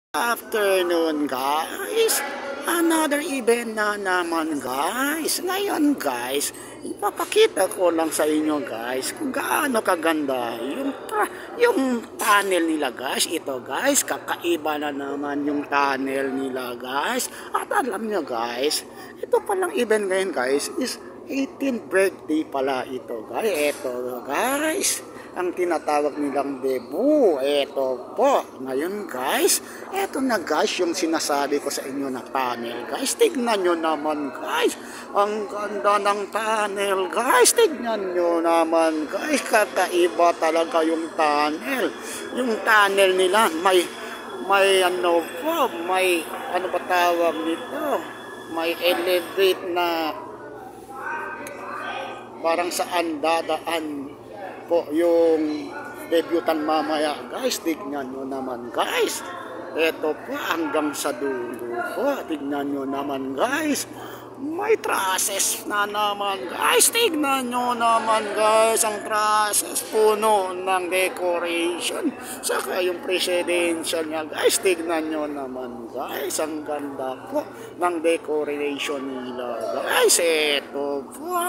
Afternoon guys, another event na naman guys. Ngayon guys, ipapakita ko lang sa inyo guys kung gaano kaganda yung tunnel nila guys. Ito guys, kakaiba na naman yung tunnel nila guys. At alam nyo guys, ito palang event ngayon guys is 18th birthday pala ito guys. Ito guys, ang tinatawag nilang debut. Ito po. Ngayon guys, ito na guys yung sinasabi ko sa inyo na tunnel guys. Tignan nyo naman guys. Ang ganda ng tunnel guys. Tignan nyo naman guys. Kakaiba talaga yung tunnel. Yung tunnel nila may ano po, may ano ba tawag nito? May elevate na parang saan dadaan po yung debutan mamaya guys. Tignan nyo naman guys, eto po hanggang sa dulo po. Tignan nyo naman guys, may trusses na naman guys. Tignan nyo naman guys, ang trusses, puno ng decoration, saka yung presidential nya guys. Tignan nyo naman guys, ang ganda po ng decoration nila guys. Eto po.